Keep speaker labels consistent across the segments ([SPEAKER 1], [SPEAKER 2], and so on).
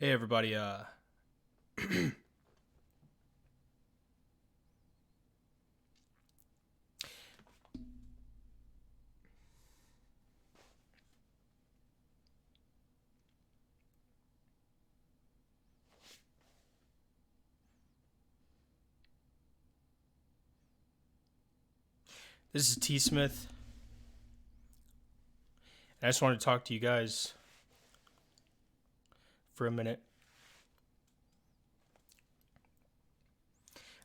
[SPEAKER 1] Hey everybody, this is Tsmith, and I just wanted to talk to you guys for a minute.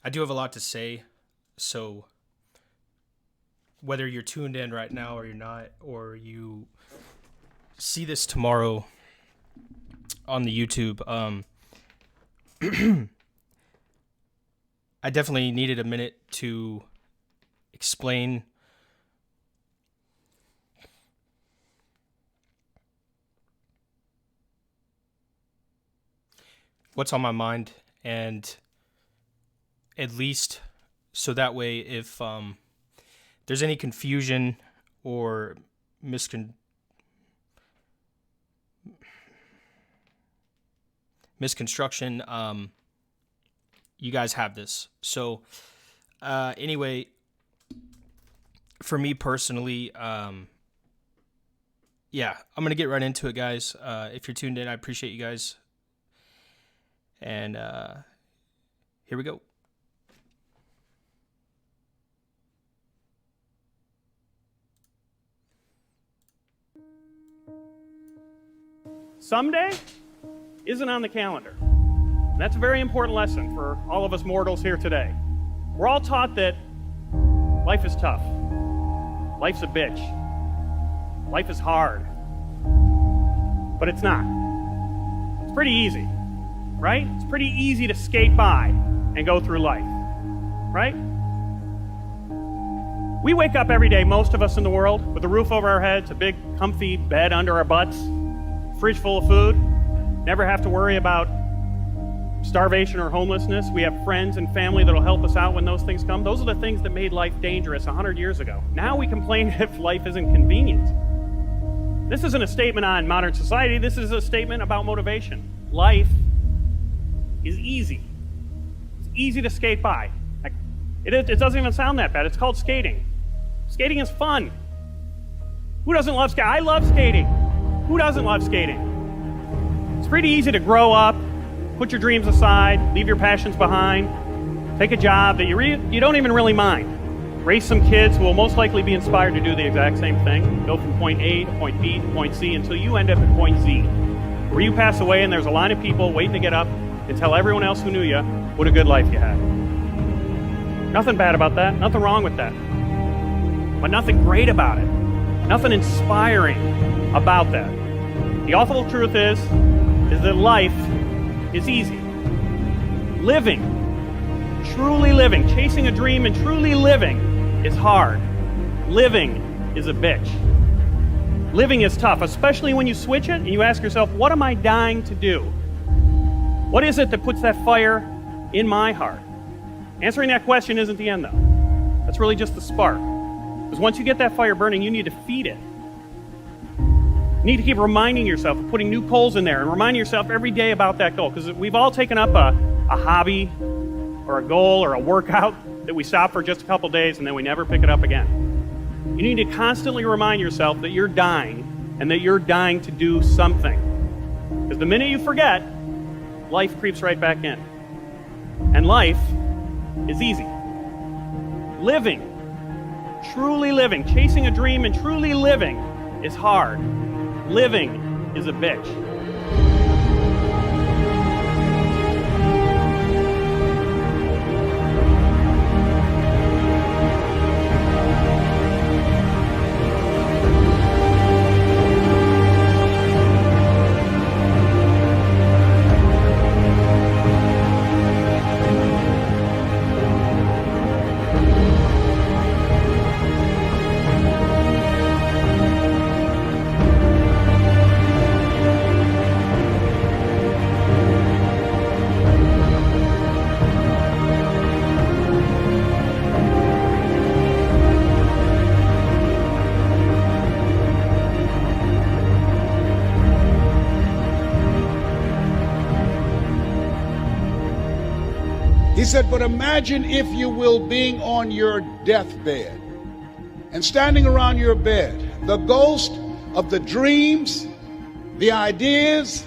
[SPEAKER 1] I do have a lot to say, so whether you're tuned in right now or you're not, or you see this tomorrow on the YouTube, I definitely needed a minute to explain what's on my mind, and at least so that way if there's any confusion or misconstruction, you guys have this. So anyway, for me personally, yeah, I'm gonna get right into it, guys. If you're tuned in, I appreciate you guys, and here we go.
[SPEAKER 2] Someday isn't on the calendar. And that's a very important lesson for all of us mortals here today. We're all taught that life is tough. Life's a bitch. Life is hard. But it's not. It's pretty easy, right? It's pretty easy to skate by and go through life, right? We wake up every day, most of us in the world, with a roof over our heads, a big comfy bed under our butts, fridge full of food, never have to worry about starvation or homelessness. We have friends and family that'll help us out when those things come. Those are the things that made life dangerous 100 years ago. Now we complain if life isn't convenient. This isn't a statement on modern society. This is a statement about motivation. Life is easy. It's easy to skate by. It doesn't even sound that bad. It's called skating. Skating is fun. Who doesn't love skating? I love skating. Who doesn't love skating? It's pretty easy to grow up, put your dreams aside, leave your passions behind, take a job that you don't even really mind. Raise some kids who will most likely be inspired to do the exact same thing. Go from point A to point B to point C until you end up at point Z, where you pass away and there's a line of people waiting to get up and tell everyone else who knew you what a good life you had. Nothing bad about that, nothing wrong with that. But nothing great about it. Nothing inspiring about that. The awful truth is that life is easy. Living, truly living, chasing a dream and truly living is hard. Living is a bitch. Living is tough, especially when you switch it and you ask yourself, what am I dying to do? What is it that puts that fire in my heart? Answering that question isn't the end, though. That's really just the spark. Because once you get that fire burning, you need to feed it. You need to keep reminding yourself of putting new coals in there and reminding yourself every day about that goal. Because we've all taken up a hobby or a goal or a workout that we stop for just a couple days and then we never pick it up again. You need to constantly remind yourself that you're dying and that you're dying to do something. Because the minute you forget, life creeps right back in. And life is easy. Living, truly living, chasing a dream and truly living is hard. Living is a bitch.
[SPEAKER 3] said, but imagine, if you will, being on your deathbed and standing around your bed, the ghost of the dreams, the ideas,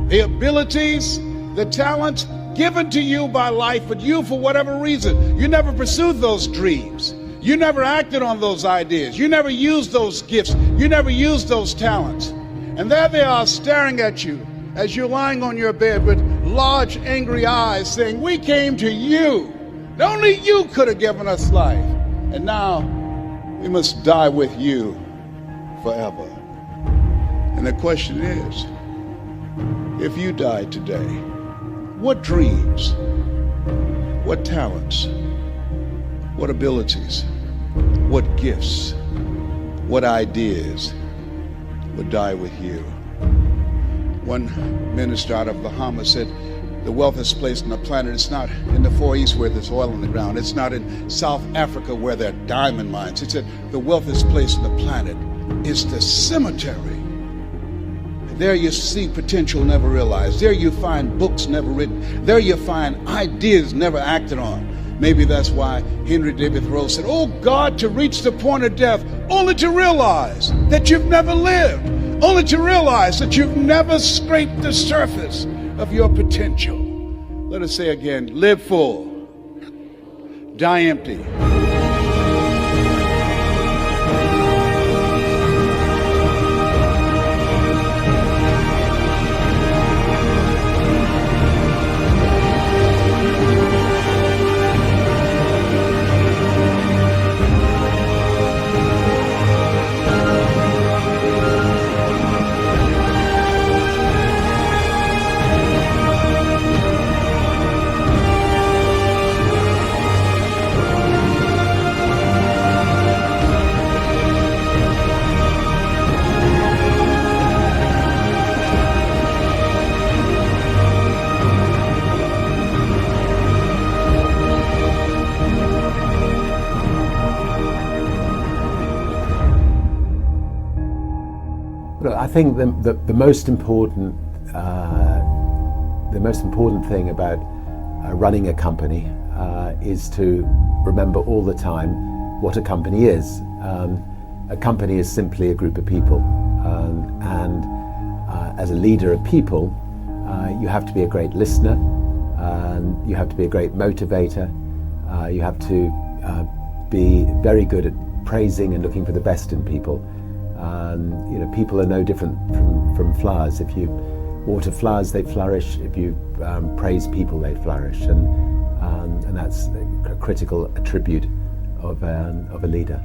[SPEAKER 3] the abilities, the talents given to you by life, but you, for whatever reason, you never pursued those dreams. You never acted on those ideas. You never used those gifts. You never used those talents. And there they are staring at you as you're lying on your bed with large, angry eyes saying, we came to you. Only you could have given us life. And now we must die with you forever. And the question is, if you died today, what dreams, what talents, what abilities, what gifts, what ideas would die with you? One minister out of Bahamas said, the wealthiest place on the planet is not in the Far East where there's oil in the ground. It's not in South Africa where there are diamond mines. He said, the wealthiest place on the planet is the cemetery. There you see potential never realized. There you find books never written. There you find ideas never acted on. Maybe that's why Henry David Thoreau said, oh God, to reach the point of death, only to realize that you've never lived, only to realize that you've never scraped the surface of your potential. Let us say again, live full, die empty.
[SPEAKER 4] Look, I think the most important thing about running a company is to remember all the time what a company is. A company is simply a group of people, and as a leader of people, you have to be a great listener, you have to be a great motivator, you have to be very good at praising and looking for the best in people. You know, people are no different from flowers. If you water flowers, they flourish. If you praise people, they flourish, and that's a critical attribute of a leader.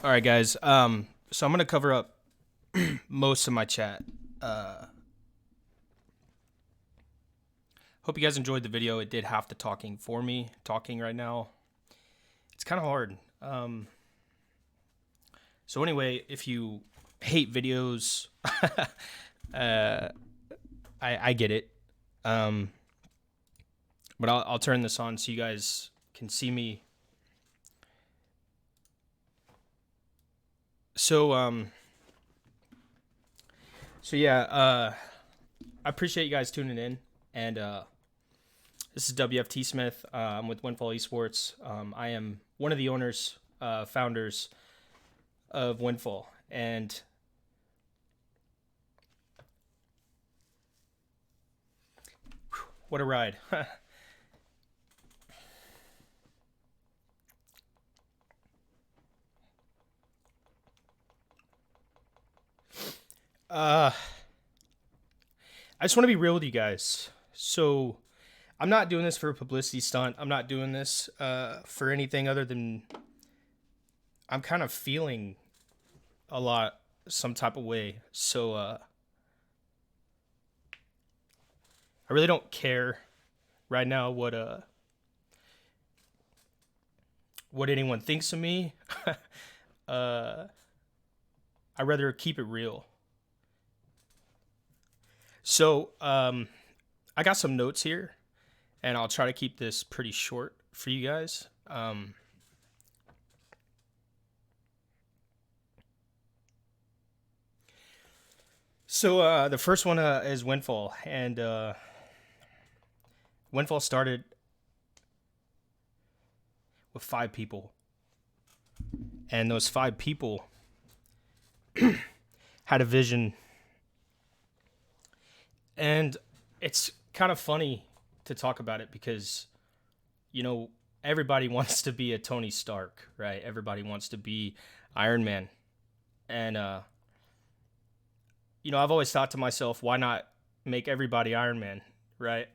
[SPEAKER 1] All right, guys. So I'm gonna cover up most of my chat. Hope you guys enjoyed the video. It did half the talking for me. Talking right now, it's kind of hard. So anyway, if you hate videos, I get it. But I'll turn this on so you guys can see me. So yeah, I appreciate you guys tuning in, and this is WFT Tsmith. I'm with WinFall Esports. I am one of the owners, founders of WinFall, and what a ride. I just want to be real with you guys. So I'm not doing this for a publicity stunt. I'm not doing this for anything other than I'm kind of feeling some type of way. So I really don't care right now what anyone thinks of me. I'd rather keep it real. So I got some notes here, and I'll try to keep this pretty short for you guys. So the first one is WinFall, and WinFall started with 5 people, and those 5 people had a vision, and it's kind of funny to talk about it because, you know, everybody wants to be a Tony Stark, right? Everybody wants to be Iron Man, and you know, I've always thought to myself, why not make everybody Iron Man, right?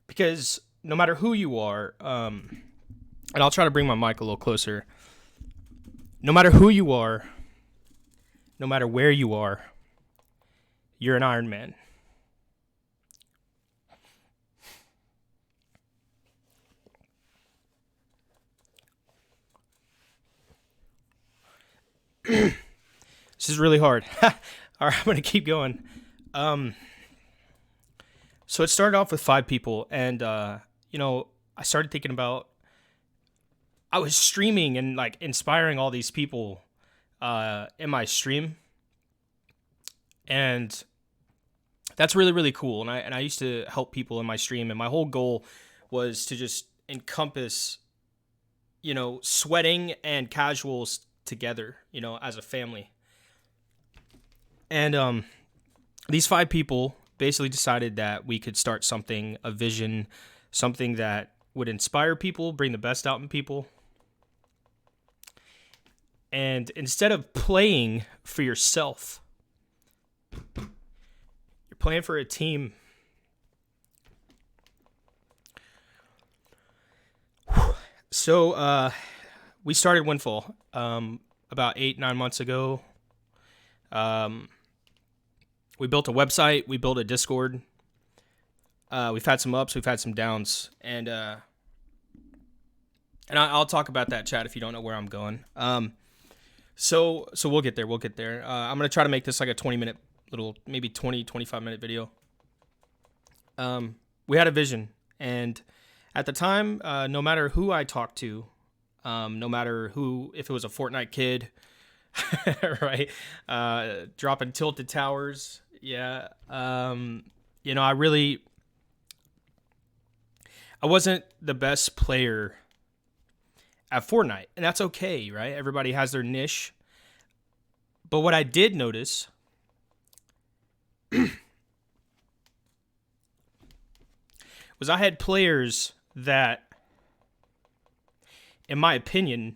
[SPEAKER 1] Because no matter who you are, and I'll try to bring my mic a little closer. No matter who you are, no matter where you are, you're an Iron Man. This is really hard. All right, I'm going to keep going. So it started off with 5 people, and, you know, I started thinking about, I was streaming and, like, inspiring all these people in my stream, and that's really, really cool, and I used to help people in my stream, and my whole goal was to just encompass, you know, sweating and casuals together, you know, as a family. And these 5 people basically decided that we could start something, a vision, something that would inspire people, bring the best out in people. And instead of playing for yourself, you're playing for a team. So we started WinFall about 8-9 months ago. We built a website. We built a Discord. We've had some ups. We've had some downs. And I'll talk about that, chat, if you don't know where I'm going. So we'll get there. We'll get there. I'm going to try to make this like a 20-minute little, maybe 20, 25-minute video. We had a vision. And at the time, no matter who I talked to, no matter who, if it was a Fortnite kid, right, dropping tilted towers, yeah, you know, I wasn't the best player at Fortnite, and that's okay, right? Everybody has their niche. But what I did notice was I had players that, in my opinion,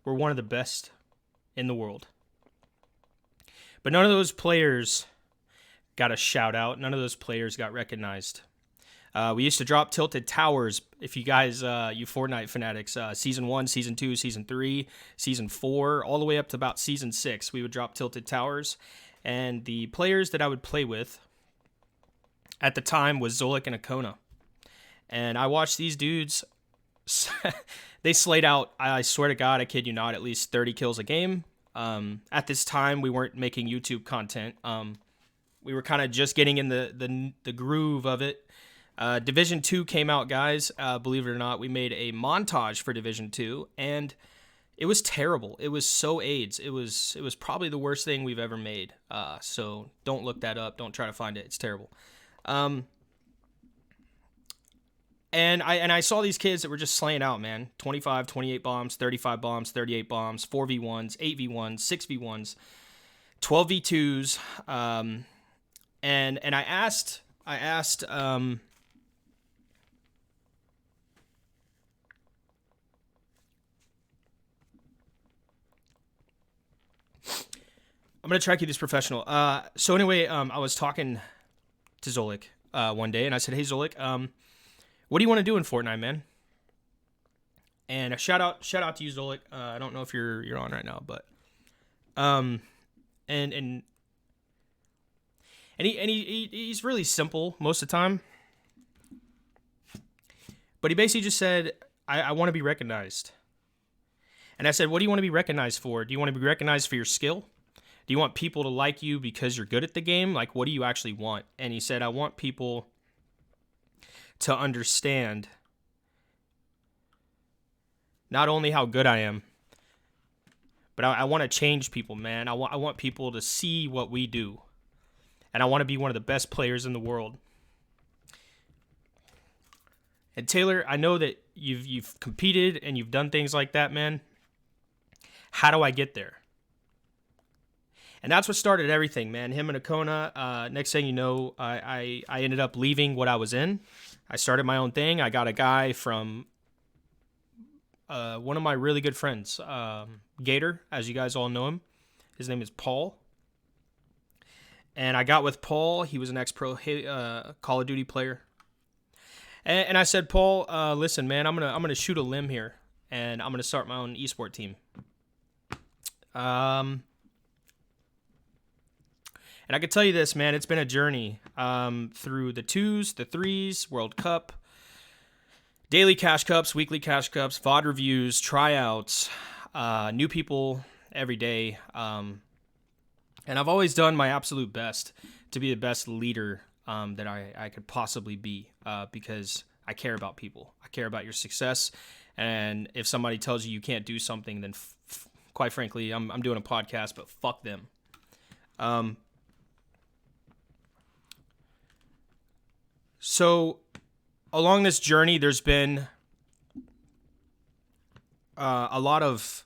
[SPEAKER 1] were one of the best in the world. But none of those players got a shout out. None of those players got recognized. We used to drop tilted towers. If you guys, you Fortnite fanatics, season 1, season 2, season 3, season 4, all the way up to about season 6, we would drop tilted towers. And the players that I would play with at the time was Zolik and Akona. And I watched these dudes. They slayed out, I swear to God, I kid you not, at least 30 kills a game. At this time, we weren't making YouTube content. We were kind of just getting in the groove of it. Division 2 came out, guys. Believe it or not, we made a montage for Division 2, and it was terrible. It was so AIDS. It was probably the worst thing we've ever made. So don't look that up. Don't try to find it. It's terrible. And I saw these kids that were just slaying out, man. 25, 28 bombs, 35 bombs, 38 bombs, 4v1s, 8v1s, 6v1s, 12v2s. And I asked I'm going to try to keep this professional. So anyway, I was talking to Zolik one day, and I said, "Hey, Zolik, what do you want to do in Fortnite, man?" And a shout out to you, Zolik. I don't know if you're on right now, but and he's really simple most of the time. But he basically just said, I want to be recognized. And I said, what do you want to be recognized for? Do you want to be recognized for your skill? Do you want people to like you because you're good at the game? Like, what do you actually want? And he said, I want people to understand not only how good I am, but I want to change people, man. I want people to see what we do. And I want to be one of the best players in the world. And Taylor, I know that you've competed and you've done things like that, man. How do I get there? And that's what started everything, man. Him and Akona. Next thing you know, I ended up leaving what I was in. I started my own thing. I got a guy from one of my really good friends, Gator, as you guys all know him. His name is Paul. And I got with Paul. He was an ex-pro Call of Duty player. And I said, Paul, listen, man, I'm gonna shoot a limb here, and I'm gonna start my own esport team. And I can tell you this, man, it's been a journey through the 2s, the 3s, World Cup, daily cash cups, weekly cash cups, VOD reviews, tryouts, new people every day. And I've always done my absolute best to be the best leader that I could possibly be because I care about people. I care about your success. And if somebody tells you you can't do something, then quite frankly, I'm doing a podcast, but fuck them. So along this journey, there's been a lot of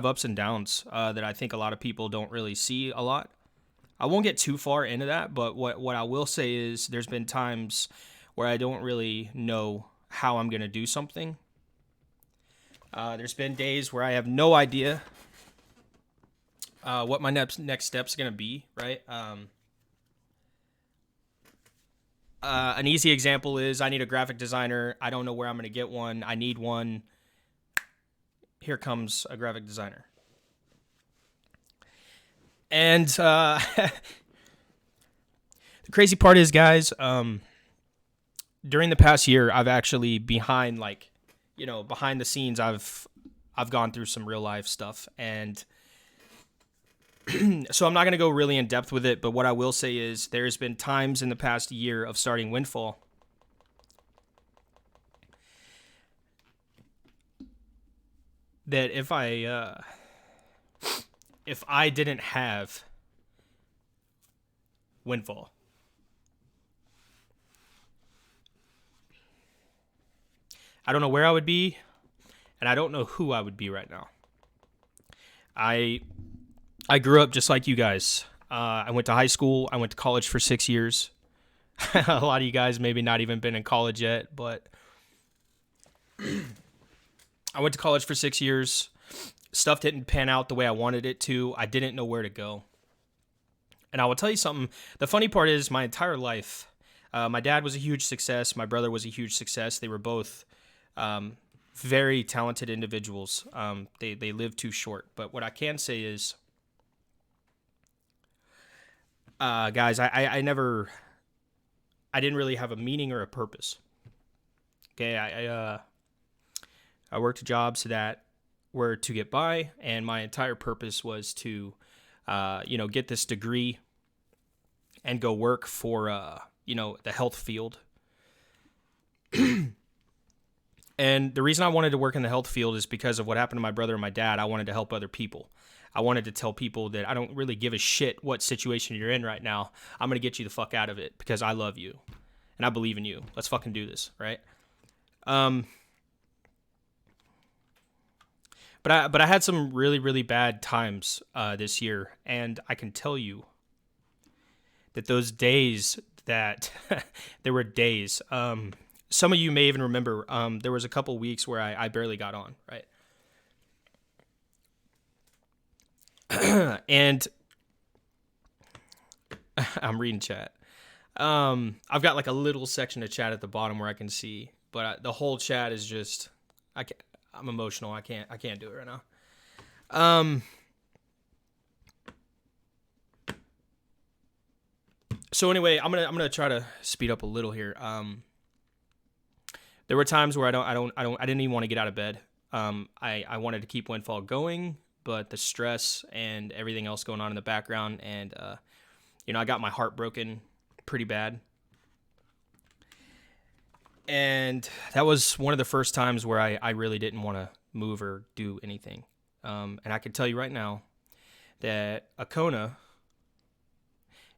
[SPEAKER 1] ups and downs that I think a lot of people don't really see a lot. I won't get too far into that, but what I will say is there's been times where I don't really know how I'm going to do something. There's been days where I have no idea what my next step's going to be, right? An easy example is I need a graphic designer. I don't know where I'm going to get one. I need one. Here comes a graphic designer. And the crazy part is, guys, during the past year, I've actually behind the scenes, I've gone through some real life stuff. And so I'm not going to go really in depth with it, but what I will say is there's been times in the past year of starting WinFall that if I didn't have WinFall, I don't know where I would be, and I don't know who I would be right now. I grew up just like you guys. I went to high school. I went to college for 6 years. A lot of you guys maybe not even been in college yet, but I went to college for 6 years. Stuff didn't pan out the way I wanted it to. I didn't know where to go. And I will tell you something. The funny part is my entire life, my dad was a huge success. My brother was a huge success. They were both very talented individuals. They lived too short. But what I can say is, guys, I didn't really have a meaning or a purpose. Okay, I worked jobs that were to get by, and my entire purpose was to, get this degree and go work for, the health field. And the reason I wanted to work in the health field is because of what happened to my brother and my dad. I wanted to help other people. I wanted to tell people that I don't really give a shit what situation you're in right now. I'm going to get you the fuck out of it because I love you and I believe in you. Let's fucking do this, right? But I had some really, really bad times this year, and I can tell you that those days that there were days. Some of you may even remember there was a couple weeks where I barely got on, right? And I'm reading chat. I've got like a little section of chat at the bottom where I can see, but the whole chat is just I'm emotional. I can't do it right now. So anyway, I'm gonna try to speed up a little here. There were times where I didn't even want to get out of bed. I wanted to keep WinFall going, but the stress and everything else going on in the background. And, I got my heart broken pretty bad. And that was one of the first times where I really didn't want to move or do anything. And I can tell you right now that Akona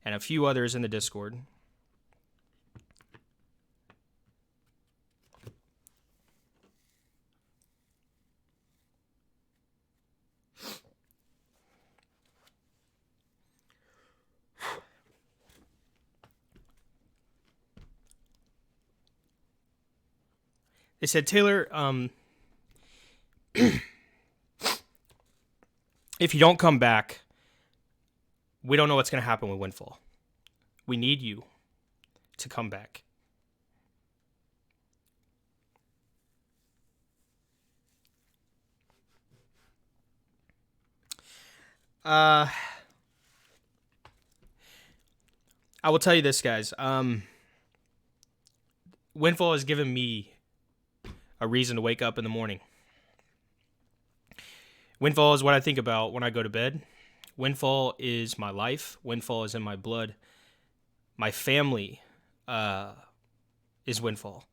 [SPEAKER 1] and a few others in the Discord they said, Taylor, if you don't come back, we don't know what's going to happen with WinFall. We need you to come back. I will tell you this, guys. WinFall has given me a reason to wake up in the morning. WinFall is what I think about when I go to bed. WinFall is my life. WinFall is in my blood. My family is WinFall.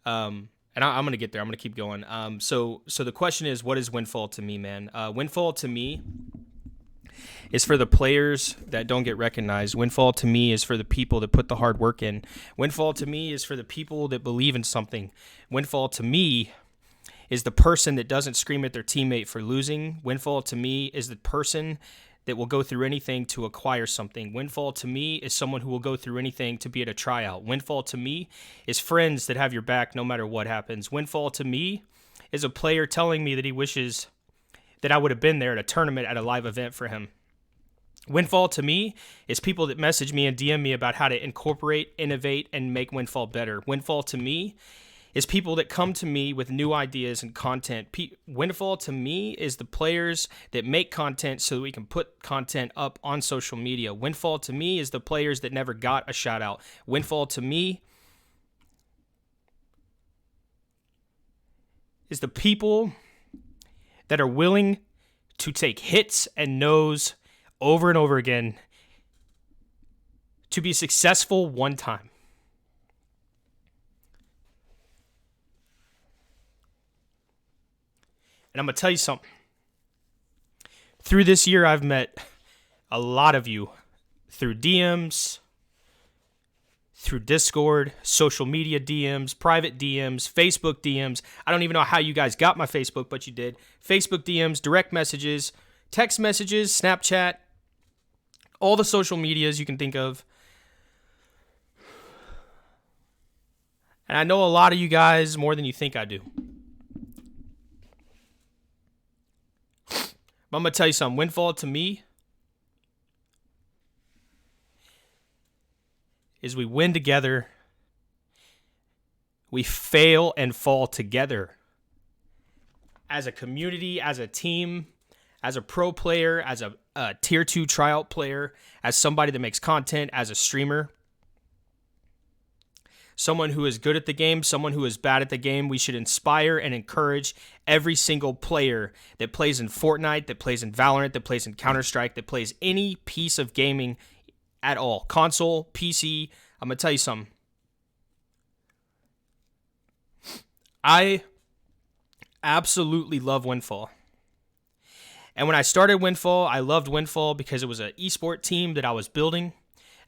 [SPEAKER 1] And I'm going to get there. I'm going to keep going. So the question is, what is WinFall to me, man? WinFall to me is for the players that don't get recognized. WinFall to me is for the people that put the hard work in. WinFall to me is for the people that believe in something. WinFall to me is the person that doesn't scream at their teammate for losing. WinFall to me is the person that will go through anything to acquire something. WinFall to me is someone who will go through anything to be at a tryout. WinFall to me is friends that have your back no matter what happens. WinFall to me is a player telling me that he wishes that I would have been there at a tournament at a live event for him. WinFall to me is people that message me and DM me about how to incorporate, innovate, and make WinFall better. WinFall to me is people that come to me with new ideas and content. WinFall to me is the players that make content so that we can put content up on social media. WinFall to me is the players that never got a shout out. WinFall to me is the people that are willing to take hits and no's over and over again to be successful one time. And I'm going to tell you something. Through this year, I've met a lot of you through DMs, through Discord, social media DMs, private DMs, Facebook DMs. I don't even know how you guys got my Facebook, but you did. Facebook DMs, direct messages, text messages, Snapchat, all the social medias you can think of. And I know a lot of you guys more than you think I do. But I'm going to tell you something. WinFall to me is we win together. We fail and fall together. As a community, as a team, as a pro player, as a tier 2 tryout player, as somebody that makes content, as a streamer, someone who is good at the game, someone who is bad at the game, we should inspire and encourage every single player that plays in Fortnite, that plays in Valorant, that plays in Counter-Strike, that plays any piece of gaming at all. Console, PC, I'm going to tell you something. I absolutely love WinFall. And when I started WinFall, I loved WinFall because it was an esport team that I was building,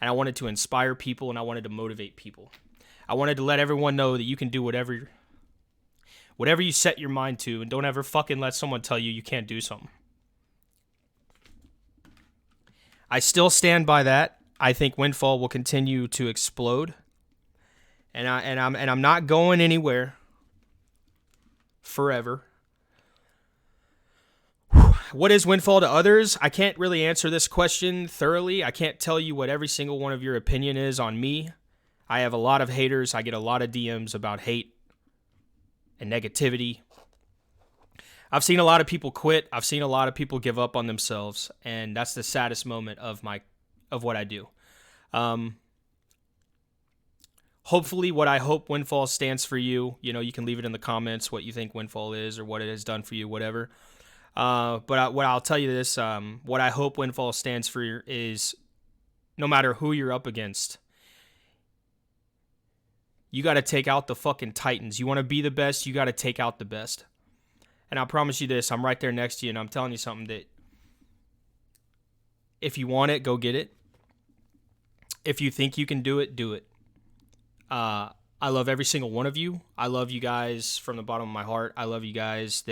[SPEAKER 1] and I wanted to inspire people, and I wanted to motivate people. I wanted to let everyone know that you can do whatever you set your mind to, and don't ever fucking let someone tell you you can't do something. I still stand by that. I think WinFall will continue to explode, and I'm not going anywhere forever. What is WinFall to others? I can't really answer this question thoroughly. I can't tell you what every single one of your opinion is on me. I have a lot of haters. I get a lot of DMs about hate and negativity. I've seen a lot of people quit. I've seen a lot of people give up on themselves, and that's the saddest moment of what I do. Hopefully, what I hope WinFall stands for you. You can leave it in the comments what you think WinFall is or what it has done for you, whatever. What I'll tell you this, what I hope WinFall stands for is no matter who you're up against, you got to take out the fucking Titans. You want to be the best, you got to take out the best. And I promise you this, I'm right there next to you, and I'm telling you something that if you want it, go get it. If you think you can do it, do it. I love every single one of you. I love you guys from the bottom of my heart. I love you guys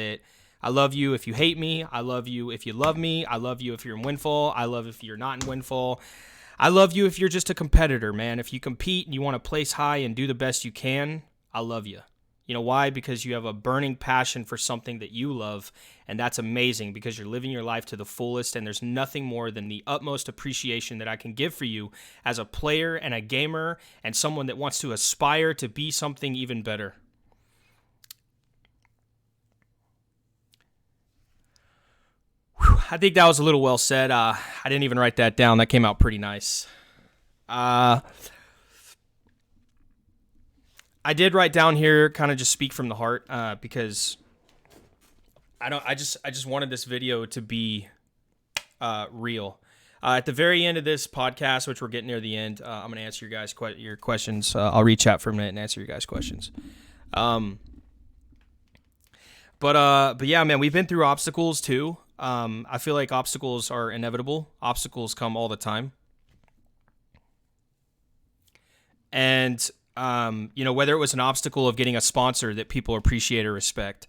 [SPEAKER 1] I love you if you hate me. I love you if you love me. I love you if you're in WinFall. I love if you're not in WinFall. I love you if you're just a competitor, man. If you compete and you want to place high and do the best you can, I love you. You know why? Because you have a burning passion for something that you love, and that's amazing because you're living your life to the fullest, and there's nothing more than the utmost appreciation that I can give for you as a player and a gamer and someone that wants to aspire to be something even better. Whew, I think that was a little well said. I didn't even write that down. That came out pretty nice. I did write down here, kind of just speak from the heart, because I just wanted this video to be real. At the very end of this podcast, which we're getting near the end, I'm gonna answer your questions. I'll reach out for a minute and answer your guys' questions. But yeah, man, we've been through obstacles too. I feel like obstacles are inevitable. Obstacles come all the time, and whether it was an obstacle of getting a sponsor that people appreciate or respect,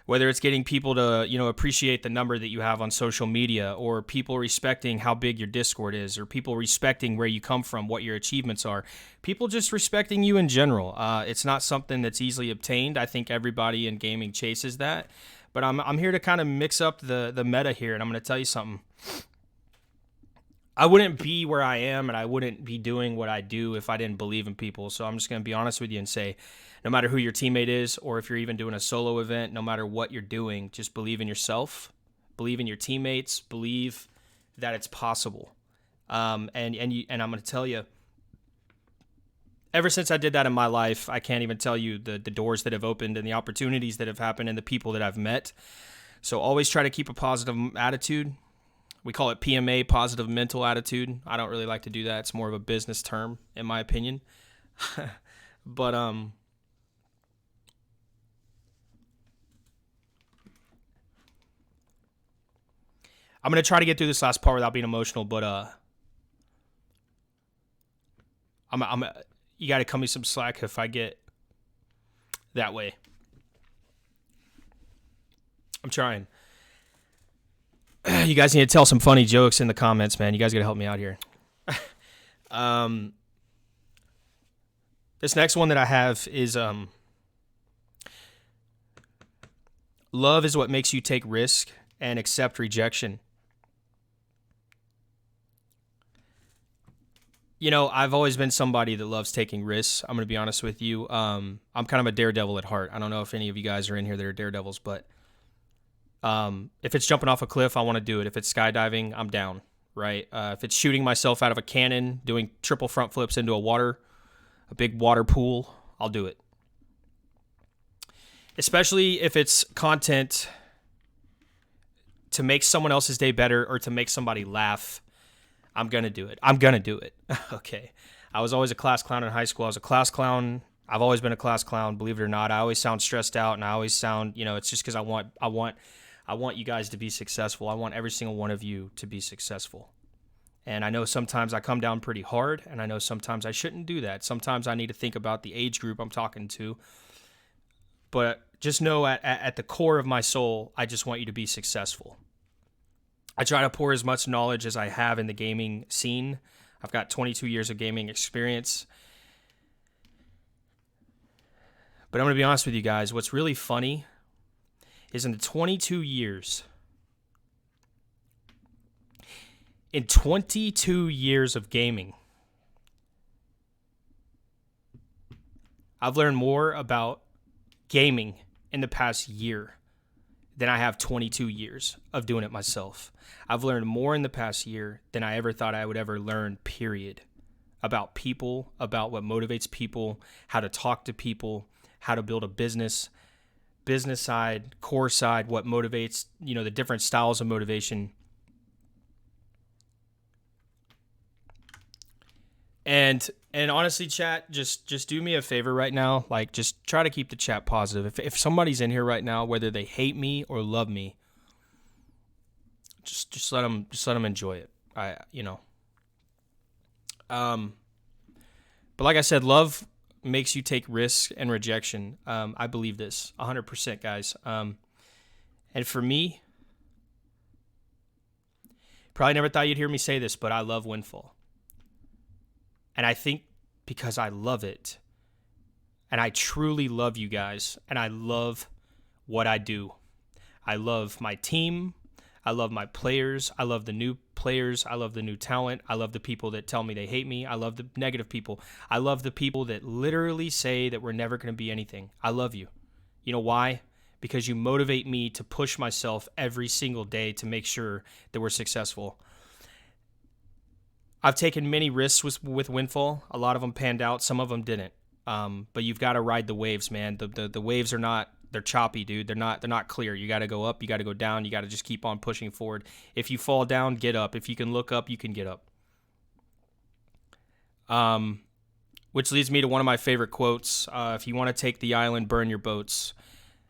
[SPEAKER 1] whether it's getting people to, appreciate the number that you have on social media, or people respecting how big your Discord is, or people respecting where you come from, what your achievements are, people just respecting you in general. It's not something that's easily obtained. I think everybody in gaming chases that, but I'm here to kind of mix up the meta here, and I'm going to tell you something. I wouldn't be where I am, and I wouldn't be doing what I do if I didn't believe in people. So I'm just going to be honest with you and say, no matter who your teammate is, or if you're even doing a solo event, no matter what you're doing, just believe in yourself, believe in your teammates, believe that it's possible. And I'm going to tell you, ever since I did that in my life, I can't even tell you the doors that have opened and the opportunities that have happened and the people that I've met. So always try to keep a positive attitude. We call it PMA, positive mental attitude. I don't really like to do that. It's more of a business term, in my opinion. But I'm going to try to get through this last part without being emotional, but you got to cut me some slack if I get that way. I'm trying. You guys need to tell some funny jokes in the comments, man. You guys got to help me out here. This next one that I have is love is what makes you take risk and accept rejection. I've always been somebody that loves taking risks. I'm going to be honest with you. I'm kind of a daredevil at heart. I don't know if any of you guys are in here that are daredevils, but if it's jumping off a cliff, I want to do it. If it's skydiving, I'm down, right? If it's shooting myself out of a cannon, doing triple front flips into a big water pool, I'll do it. Especially if it's content to make someone else's day better or to make somebody laugh, I'm going to do it. Okay. I was always a class clown in high school. I was a class clown. I've always been a class clown, believe it or not. I always sound stressed out, and I always sound, it's just because I want you guys to be successful. I want every single one of you to be successful. And I know sometimes I come down pretty hard, and I know sometimes I shouldn't do that. Sometimes I need to think about the age group I'm talking to. But just know at the core of my soul, I just want you to be successful. I try to pour as much knowledge as I have in the gaming scene. I've got 22 years of gaming experience. But I'm going to be honest with you guys. What's really funny is in 22 years of gaming, I've learned more about gaming in the past year than I have 22 years of doing it myself. I've learned more in the past year than I ever thought I would ever learn, period. About people, about what motivates people, how to talk to people, how to build a business business side, core side, what motivates, the different styles of motivation. And honestly, chat, just do me a favor right now. Like, just try to keep the chat positive. If somebody's in here right now, whether they hate me or love me, just let them enjoy it. But like I said, love makes you take risks and rejection. I believe this 100%, guys. And for me, probably never thought you'd hear me say this, but I love WinFall. And I think because I love it, and I truly love you guys, and I love what I do. I love my team. I love my players. I love the new players. I love the new talent. I love the people that tell me they hate me. I love the negative people. I love the people that literally say that we're never going to be anything. I love you. You know why? Because you motivate me to push myself every single day to make sure that we're successful. I've taken many risks with WinFall. A lot of them panned out. Some of them didn't. But you've got to ride the waves, man. The waves are not, they're choppy, dude. They're not clear. You got to go up. You got to go down. You got to just keep on pushing forward. If you fall down, get up. If you can look up, you can get up. Which leads me to one of my favorite quotes. If you want to take the island, burn your boats.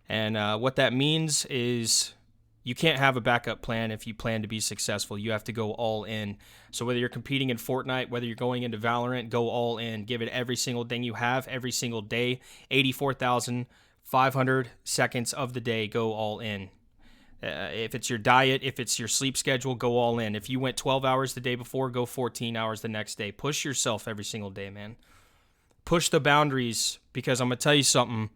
[SPEAKER 1] And what that means is you can't have a backup plan if you plan to be successful. You have to go all in. So whether you're competing in Fortnite, whether you're going into Valorant, go all in. Give it every single thing you have, every single day. 84,500 seconds of the day, go all in. If it's your diet, if it's your sleep schedule, go all in. If you went 12 hours the day before, go 14 hours the next day. Push yourself every single day, man. Push the boundaries, because I'm going to tell you something.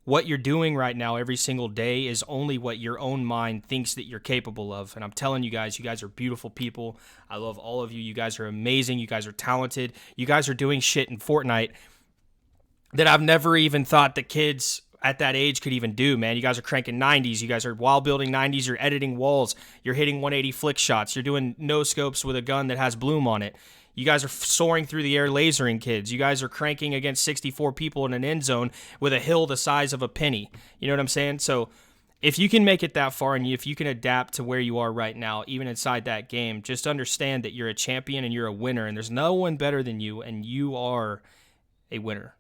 [SPEAKER 1] What you're doing right now every single day is only what your own mind thinks that you're capable of. And I'm telling you guys are beautiful people. I love all of you. You guys are amazing. You guys are talented. You guys are doing shit in Fortnite that I've never even thought the kids at that age could even do, man. You guys are cranking 90s. You guys are while building 90s. You're editing walls. You're hitting 180 flick shots. You're doing no scopes with a gun that has bloom on it. You guys are soaring through the air lasering kids. You guys are cranking against 64 people in an end zone with a hill the size of a penny. You know what I'm saying? So if you can make it that far, and if you can adapt to where you are right now, even inside that game, just understand that you're a champion and you're a winner, and there's no one better than you, and you are a winner.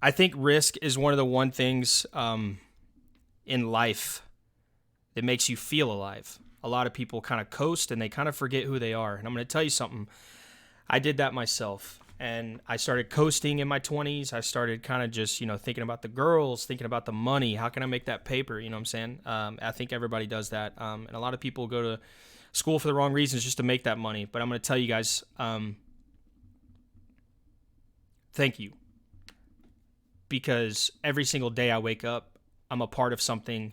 [SPEAKER 1] I think risk is one of the one things in life that makes you feel alive. A lot of people kind of coast and they kind of forget who they are. And I'm going to tell you something. I did that myself. And I started coasting in my 20s. I started kind of just, thinking about the girls, thinking about the money. How can I make that paper? You know what I'm saying? I think everybody does that. And a lot of people go to school for the wrong reasons, just to make that money. But I'm going to tell you guys, thank you. Because every single day I wake up, I'm a part of something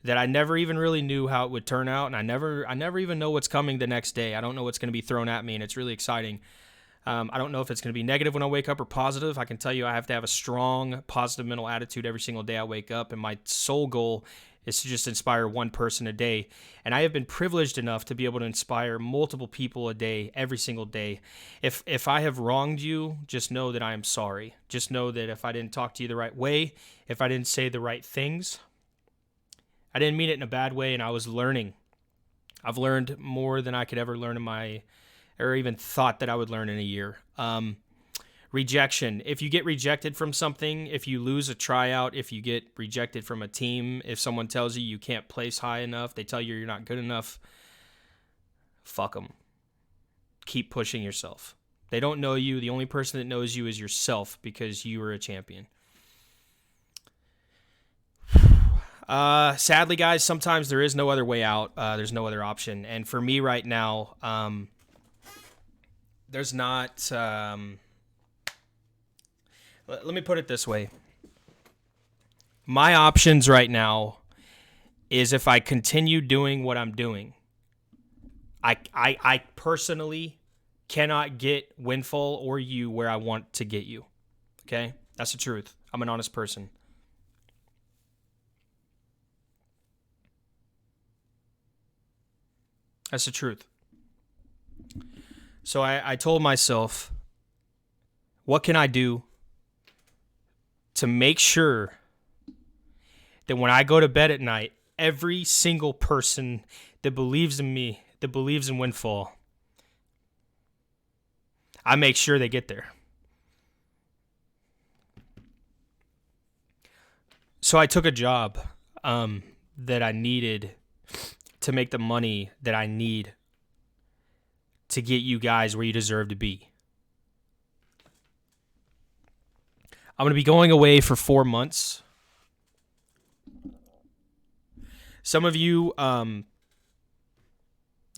[SPEAKER 1] that I never even really knew how it would turn out, and I never even know what's coming the next day. I don't know what's going to be thrown at me, and it's really exciting. I don't know if it's going to be negative when I wake up or positive. I can tell you I have to have a strong, positive mental attitude every single day I wake up, and my sole goal is to just inspire one person a day. And I have been privileged enough to be able to inspire multiple people a day, every single day. If I have wronged you, just know that I am sorry. Just know that if I didn't talk to you the right way, if I didn't say the right things, I didn't mean it in a bad way, and I was learning. I've learned more than I could ever learn or even thought that I would learn in a year. Rejection. If you get rejected from something, if you lose a tryout, if you get rejected from a team, if someone tells you you can't place high enough, they tell you you're not good enough, fuck them. Keep pushing yourself. They don't know you. The only person that knows you is yourself, because you are a champion. Sadly, guys, sometimes there is no other way out. There's no other option. And for me right now, there's not... let me put it this way. My options right now is if I continue doing what I'm doing. I personally cannot get WinFall or you where I want to get you. Okay? That's the truth. I'm an honest person. That's the truth. So I told myself, what can I do to make sure that when I go to bed at night, every single person that believes in me, that believes in WinFall, I make sure they get there. So I took a job that I needed to make the money that I need to get you guys where you deserve to be. I'm going to be going away for 4 months. Some of you, that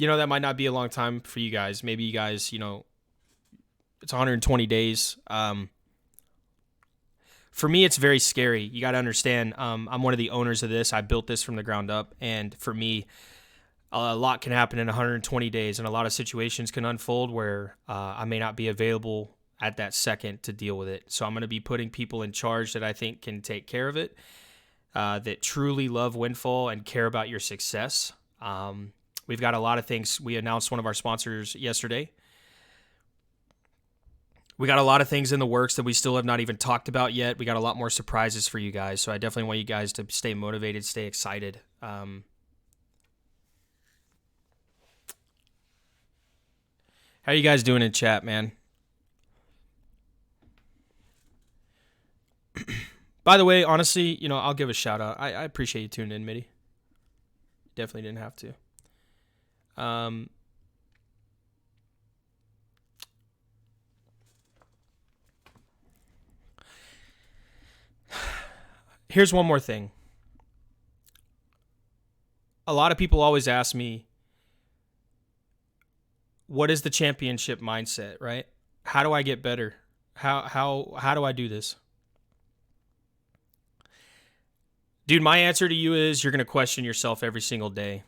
[SPEAKER 1] might not be a long time for you guys. Maybe you guys, it's 120 days. For me, it's very scary. You got to understand, I'm one of the owners of this. I built this from the ground up. And for me, a lot can happen in 120 days. And a lot of situations can unfold where I may not be available at that second to deal with it. So I'm going to be putting people in charge that I think can take care of it, that truly love WinFall and care about your success. We've got a lot of things. We announced one of our sponsors yesterday. We got a lot of things in the works that we still have not even talked about yet. We got a lot more surprises for you guys. So I definitely want you guys to stay motivated, stay excited. How are you guys doing in chat, man? By the way, honestly, I'll give a shout out. I appreciate you tuning in, Mitty. Definitely didn't have to. Here's one more thing. A lot of people always ask me, what is the championship mindset, right? How do I get better? How do I do this? Dude, my answer to you is you're going to question yourself every single day.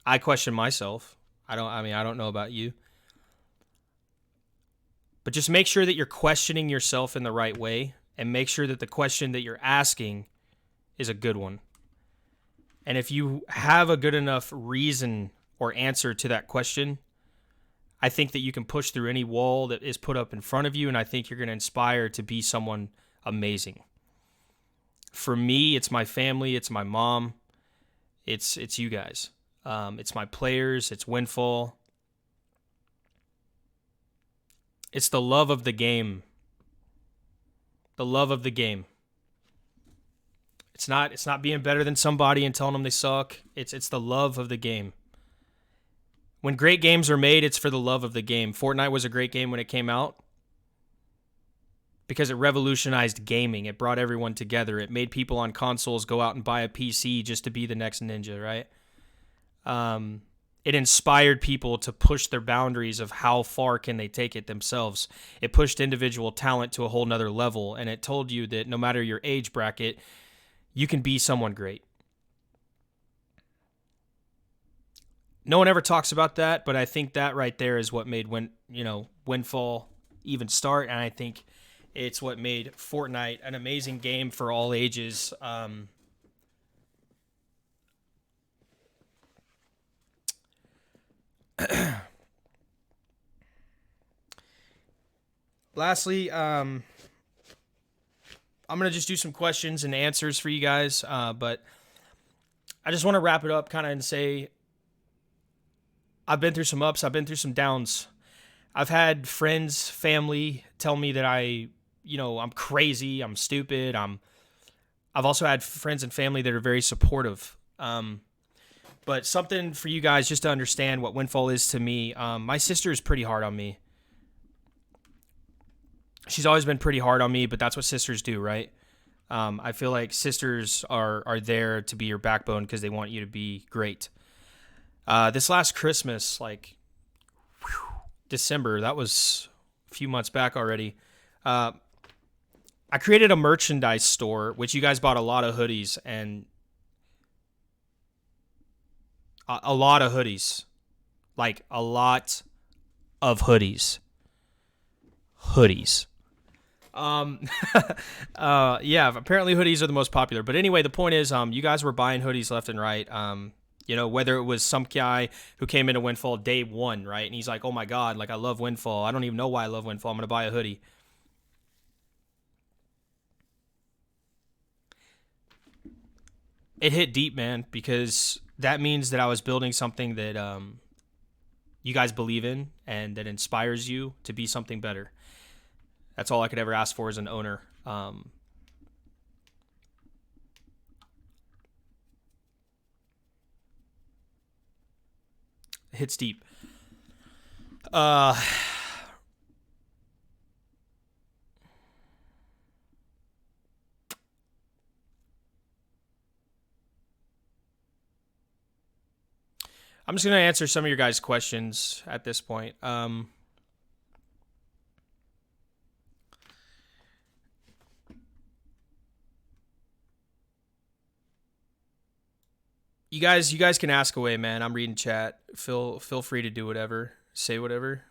[SPEAKER 1] I question myself. I don't know about you. But just make sure that you're questioning yourself in the right way, and make sure that the question that you're asking is a good one. And if you have a good enough reason or answer to that question, I think that you can push through any wall that is put up in front of you, and I think you're going to inspire to be someone amazing. For me, it's my family, it's my mom, it's you guys. It's my players, it's WinFall. It's the love of the game. The love of the game. It's not being better than somebody and telling them they suck. It's the love of the game. When great games are made, it's for the love of the game. Fortnite was a great game when it came out because it revolutionized gaming. It brought everyone together. It made people on consoles go out and buy a PC just to be the next ninja, right? It inspired people to push their boundaries of how far can they take it themselves. It pushed individual talent to a whole nother level, and it told you that no matter your age bracket, you can be someone great. No one ever talks about that, but I think that right there is what made WinFall even start, and I think it's what made Fortnite an amazing game for all ages. Lastly, I'm going to just do some questions and answers for you guys, but I just want to wrap it up kind of and say I've been through some ups, I've been through some downs. I've had friends, family tell me that I'm crazy, I'm stupid. I've also had friends and family that are very supportive. But something for you guys just to understand what WinFall is to me. My sister is pretty hard on me. She's always been pretty hard on me, but that's what sisters do, right? I feel like sisters are there to be your backbone because they want you to be great. This last Christmas, December, that was a few months back already. I created a merchandise store, which you guys bought a lot of hoodies and a lot of hoodies. Like a lot of hoodies. Hoodies. Yeah, apparently hoodies are the most popular. But anyway, the point is, you guys were buying hoodies left and right. Whether it was some guy who came into WinFall day one, right? And he's like, oh my God, I love WinFall. I don't even know why I love WinFall. I'm going to buy a hoodie. it hit deep, man, because that means that I was building something that you guys believe in and that inspires you to be something better. That's all I could ever ask for as an owner. It hits deep. I'm just going to answer some of your guys' questions at this point. You guys can ask away, man. I'm reading chat. Feel free to do whatever, say whatever.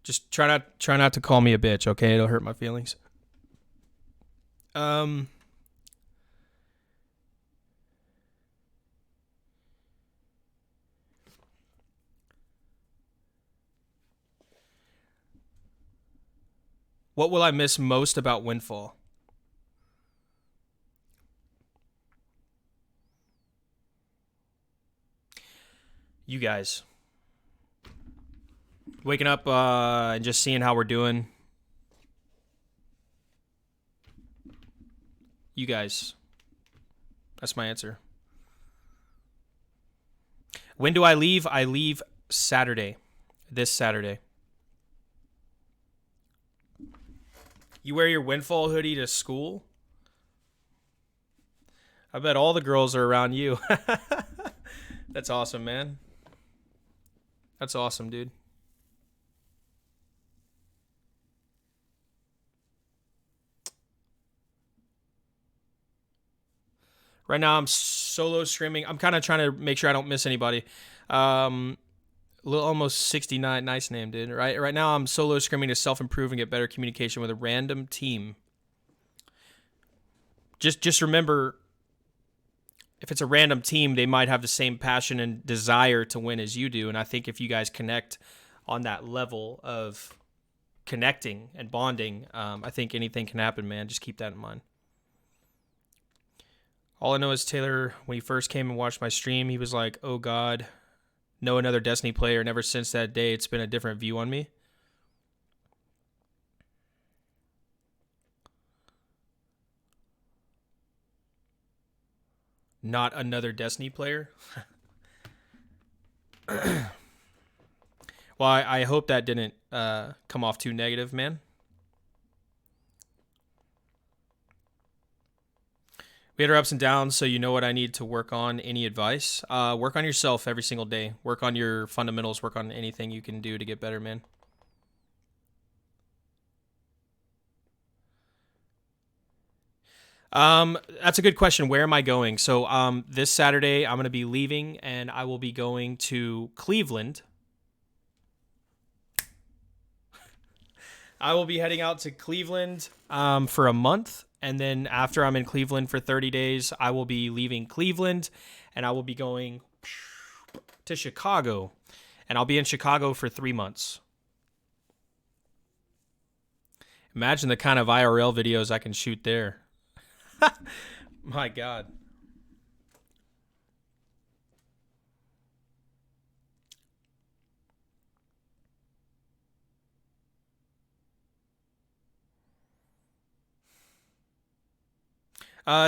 [SPEAKER 1] Just try not to call me a bitch, okay? It'll hurt my feelings. What will I miss most about WinFall? You guys. Waking up and just seeing how we're doing. You guys. That's my answer. When do I leave? I leave Saturday. This Saturday. You wear your WinFall hoodie to school? I bet all the girls are around you. That's awesome, man. That's awesome, dude. Right now I'm solo streaming. I'm kind of trying to make sure I don't miss anybody. Almost 69. Nice name, dude. Right now I'm solo streaming to self-improve and get better communication with a random team. Just remember, if it's a random team, they might have the same passion and desire to win as you do. And I think if you guys connect on that level of connecting and bonding, I think anything can happen, man. Just keep that in mind. All I know is Taylor, when he first came and watched my stream, he was like, oh God, no another Destiny player. And ever since that day, it's been a different view on me. Not another Destiny player. Well, I hope that didn't come off too negative, man. We had our ups and downs, so you know what I need to work on. Any advice? Work on yourself every single day. Work on your fundamentals. Work on anything you can do to get better, man. That's a good question. Where am I going? So this Saturday, I'm going to be leaving, and I will be going to Cleveland. I will be heading out to Cleveland for a month. And then after I'm in Cleveland for 30 days, I will be leaving Cleveland and I will be going to Chicago. And I'll be in Chicago for 3 months. Imagine the kind of IRL videos I can shoot there. My God.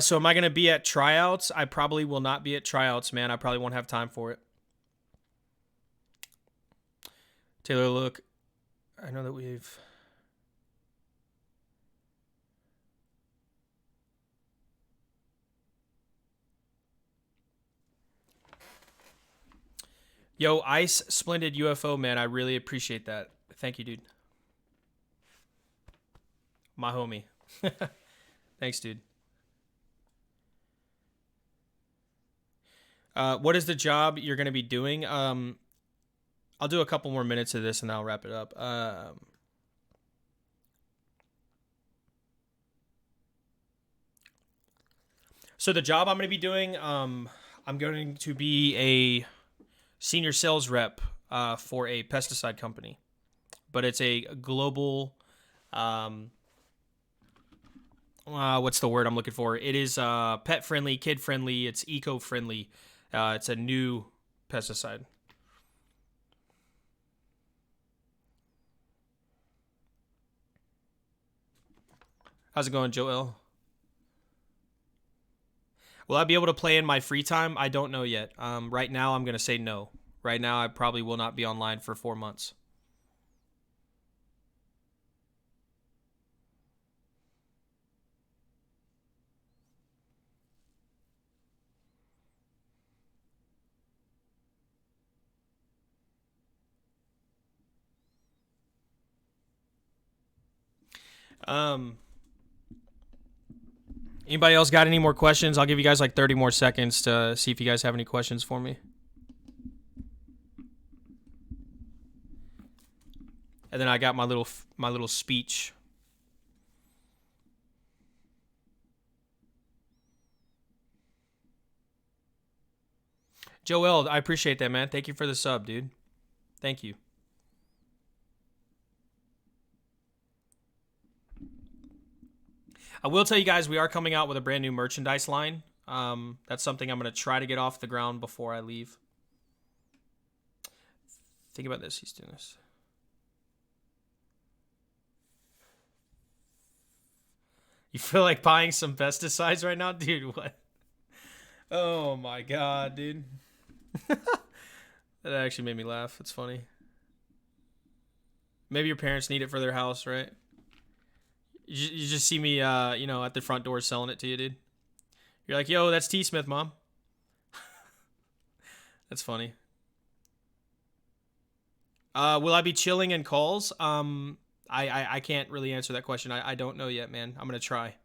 [SPEAKER 1] So am I going to be at tryouts? I probably will not be at tryouts, man. I probably won't have time for it. Taylor, look, I know that we've... Yo, Ice Splendid UFO, man. I really appreciate that. Thank you, dude. My homie. Thanks, dude. What is the job you're going to be doing? I'll do a couple more minutes of this and I'll wrap it up. So the job I'm going to be doing, I'm going to be a senior sales rep for a pesticide company. But it's a global what's the word I'm looking for? It is pet friendly, kid friendly. It's eco friendly. It's a new pesticide. How's it going, Joel? Will I be able to play in my free time? I don't know yet. Right now, I'm going to say no. Right now, I probably will not be online for 4 months. Anybody else got any more questions? I'll give you guys like 30 more seconds to see if you guys have any questions for me. And then I got my little speech. Joel, I appreciate that, man. Thank you for the sub, dude. Thank you. I will tell you guys, we are coming out with a brand new merchandise line. That's something I'm going to try to get off the ground before I leave. Think about this. He's doing this. You feel like buying some pesticides right now? Dude, what? Oh my God, dude. That actually made me laugh. It's funny. Maybe your parents need it for their house, right? You just see me, at the front door selling it to you, dude. You're like, yo, that's Tsmith, Mom. That's funny. Will I be chilling in calls? I can't really answer that question. I don't know yet, man. I'm going to try.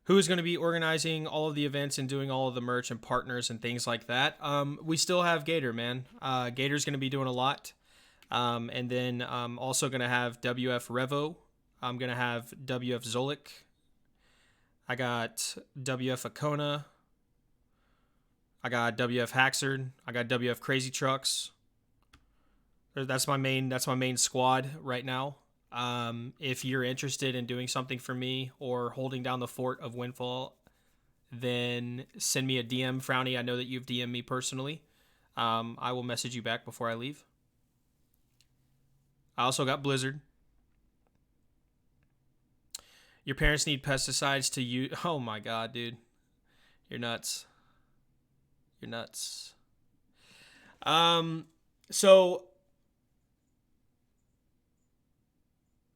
[SPEAKER 1] Who's going to be organizing all of the events and doing all of the merch and partners and things like that? We still have Gator, man. Gator's going to be doing a lot. And then I'm also going to have WF Revo. I'm going to have WF Zolik. I got WF Akona. I got WF Haxard. I got WF Crazy Trucks. That's my main squad right now. If you're interested in doing something for me or holding down the fort of WinFall, then send me a DM, Frowny. I know that you've DM'd me personally. I will message you back before I leave. I also got Blizzard. Your parents need pesticides to use. Oh my God, dude. You're nuts. You're nuts. So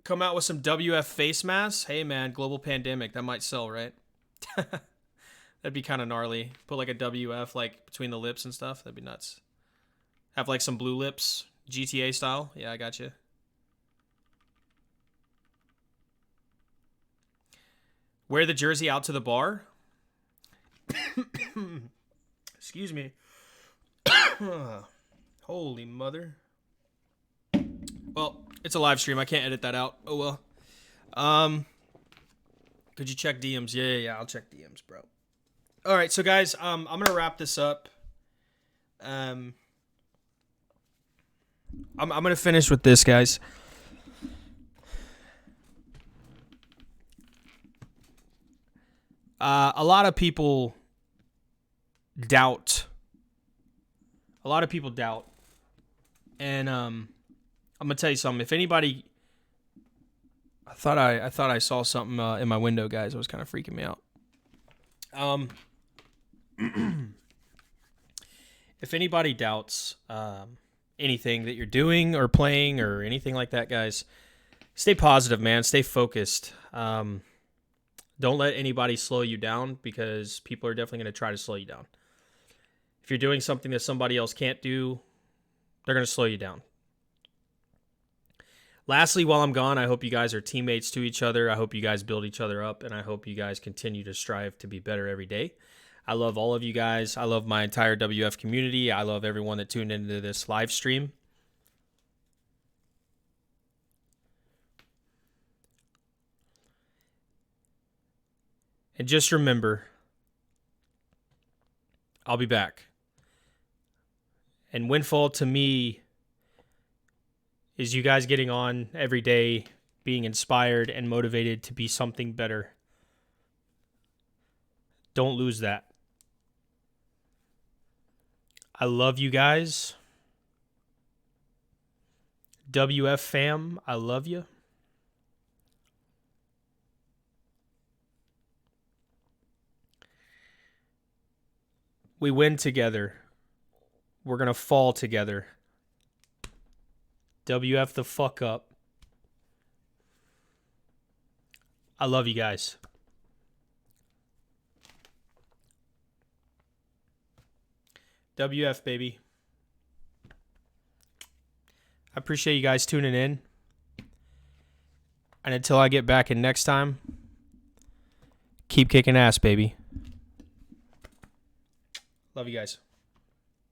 [SPEAKER 1] come out with some WF face masks. Hey man, global pandemic. That might sell, right? That'd be kind of gnarly. Put like a WF like between the lips and stuff. That'd be nuts. Have like some blue lips, GTA style. Yeah, I got you. Wear the jersey out to the bar. Excuse me. Holy mother. Well, it's a live stream. I can't edit that out. Oh well. Could you check DMs? Yeah. I'll check DMs, bro. All right, so guys, I'm gonna wrap this up. I'm gonna finish with this, guys. A lot of people doubt. And I'm gonna tell you something. If anybody, I thought I saw something in my window, guys. It was kind of freaking me out. If anybody doubts anything that you're doing or playing or anything like that, guys, stay positive, man. Stay focused. Don't let anybody slow you down, because people are definitely going to try to slow you down. If you're doing something that somebody else can't do, they're going to slow you down. Lastly, while I'm gone, I hope you guys are teammates to each other. I hope you guys build each other up, and I hope you guys continue to strive to be better every day. I love all of you guys. I love my entire WF community. I love everyone that tuned into this live stream. And just remember, I'll be back. And WinFall, to me, is you guys getting on every day, being inspired and motivated to be something better. Don't lose that. I love you guys. WF fam, I love you. We win together. We're going to fall together. WF the fuck up. I love you guys. WF, baby. I appreciate you guys tuning in. And until I get back in next time, keep kicking ass, baby. Love you guys.